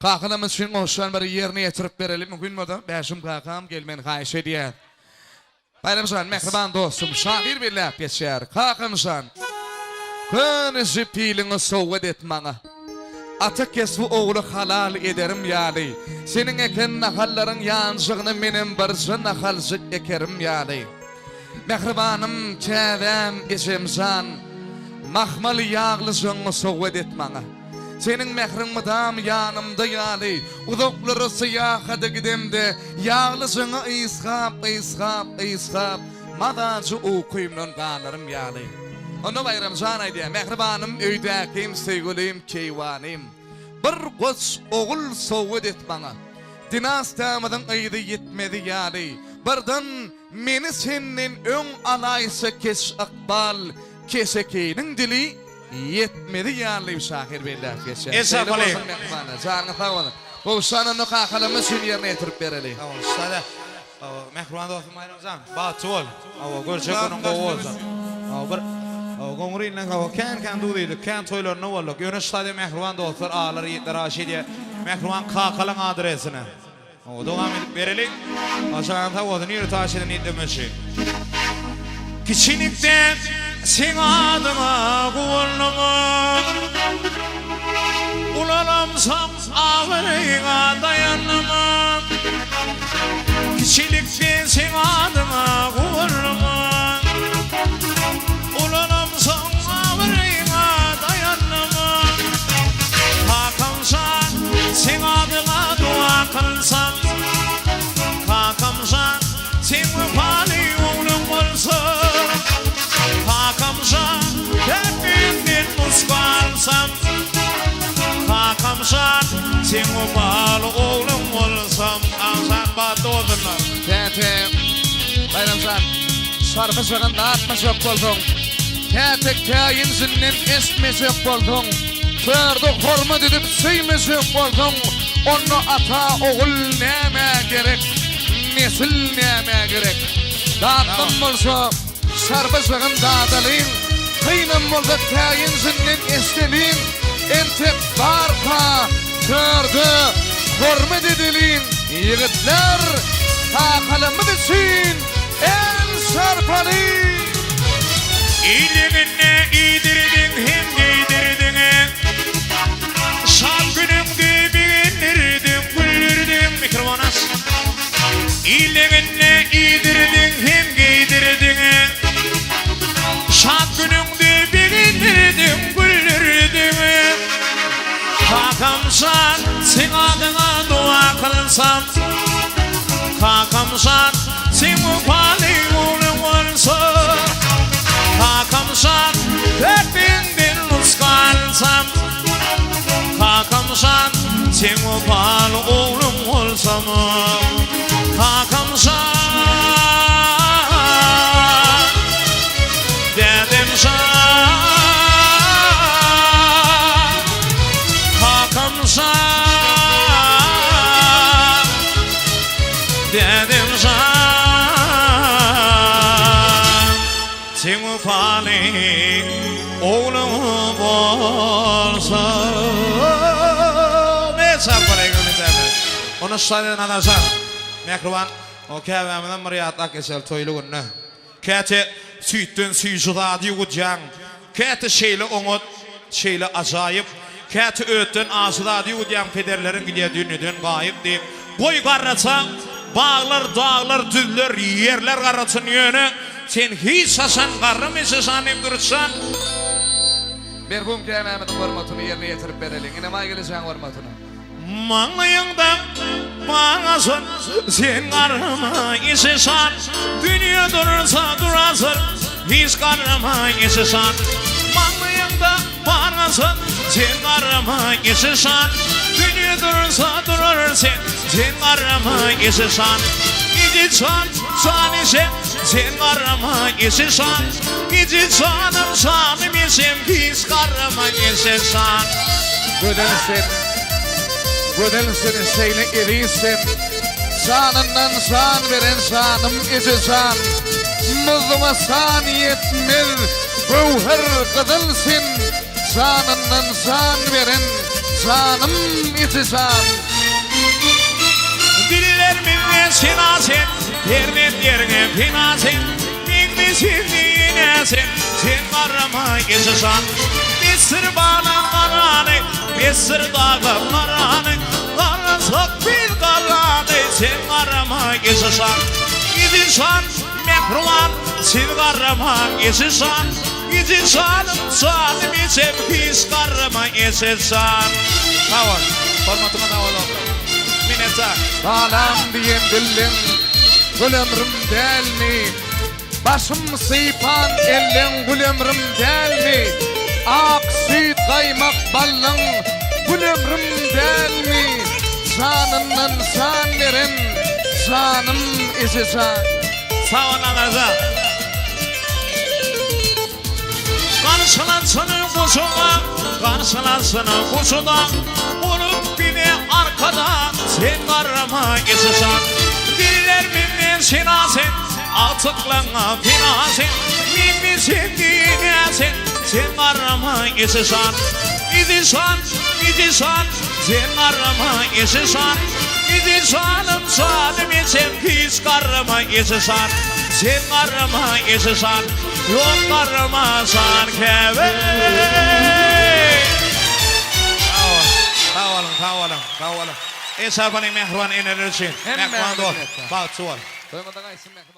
Kakınımız için oluşan bir yerine getirip verelim. Mümkün mü da? Beşim kakam gelmen hayiş ediyor. Bayramsan, mehriban dostum, şahir bir laf geçer. Kakımsan, könüzü pilini soğud etmana. Atık kesvi oğlu halal ederim yani. Senin eken nahalların yansığını benim barısı nahalsık ekerim yani. Mehribanım, çevem, isimsan, mahmal yağlısını soğud etmana. Senin mehrin mıdam yanımda yani. Udokları siyahadı gidemde. Yağlısını ishap. Madacı okuyumdan kanarım yani. Onu bayramsan aydiya. Mehribanım, öydakim, sevgilim, keyvanim. Bir koç oğul soğud et bana. Dinastamıdan aydı yetmedi yani. Birden meni senin ön alaysa kes akbal. Kesekeynin dili yetmedi yani şahir beyler geçer. Esa kaleyim. Canı tavana. Bu sanını kakalımı sün yerine getirip verelim. Tamam, sada. Mehruan dostum bayramsan. Batol. Görçek onun qoğolsan. Bir Gongrinle kan duduydu. Kan toylarına vallak. Yönüş sada mehruan dostlar ağları yetler aşidiye. Mehruan kakalın adresine. Devam edip verelim. Aşağıdan tavodun yürü taşidin yetlemesi. Kiçilikten sen adına kullanma. Ulalamsam ağrına dayanamam. Kiçilikten sen adına kullanma. Ulalamsam ağrına dayanamam. Hakamsan sen adına dua kılsam. Hakamsan sen vefali oğlum olsa. Hakamsan hepimden muskalsam. Hakamsan sen vefali oğlum olsam. Ağzan batodunlar. Tete, bayramsan, sarfı sığın dağıtmasak oldun. Tetek tayin zilinin esmesek oldun. Ferdi hormat edip seymesek oldun. Onu ata oğul neme gerek, nesil neme gerek. Dağıttım olsa, sarfı sığın dağıtalım. Kıynım olsa tayin zilinin estelin. Entep barka, ferdi hormat edilin. Yigitler, takalımı desin, el sarpalı. İyiliğine iydirdin hem giydirdin. Şal günümde beğenirdin, güldürdün mikrofonas. İyiliğine iydirdin hem giydirdin. Şal günümde beğenirdin, güldürdün. Hakamsan sen adına dua kılsam. Hakamsan sen vefali oğlum olsa. Hakamsan hepimden muskalsam. Hakamsan sen vefali oğlum olsam. Hakamsan dedim sana. Hakamsan dedim sana. Sen vefali oğlum olsa. Ne sarpalayı gönderler. Onu sayeden adarsan. Mekruvan o kevamından mariyatla kesel toylu günü. Kete süttün süysuda diyucang. Kete şeyli onut, şeyli acayip. Kete öttün asıda diyucang pederlerin gidiyor dünüdün gayip deyip. Koy karratsan bağlar, dağlar, düller, yerler karratsın yönü. Sen hiç sasan karrım esesan emdurutsan. Merhum Mehmet'in hormatını yerine getirip verelim. Yine may geleceğin hormatını. Mağlayından bağasın sen karrıma esesan. Dünya durursa durasın hiç karrıma esesan. Mağlayından bağasın sen karrıma esesan. Dünya durursa durursun sen karrıma esesan. Gidi san ise sen karrıma esesan. Gidi sanım sanım isem hiç karrıma esesan. Gödelsin seyle eriysin. Sanından san veren sanım esesan. Mızıma san yetmez. Gövher kızılsın. Sanından san veren canım içi can. Diller minne sinasen, dernet yerine finasen. Minni sevdiğine sen karama geçesan. Bir sır bana karanı, bir sır dağı karanı. Karasak bir karanı, sen karama geçesan. Gidişan mehruman, sen karama geçesan. Gidişan canım içim pis karama geçesan. Tavır, formatına da oğlum. Minnettar. Salam diyen dillim, gül ömrüm del mi? Başım sıypan ellen gül ömrüm del mi? Ak süt kaymak ballın gül ömrüm del mi? Canımdan can veren canım içi can. Sağ olun Arza. Karşılansın kuşuma, karşılansın kuşuna. Vurup beni arkadan sen karama geçesan. Diller minnin sinasen, atıklana finasen. Minni sevdiğine sen karama geçesan. Gidişan, gidişan, sen karama geçesan. Gidişanım canım için pis karama geçesan. Sen karama geçesan, yok karamasan keve. Sağ olun. Esafa'nın mehruan enerji. Mehruan doğru. Bak sual. Duymadan ayısın mehruman.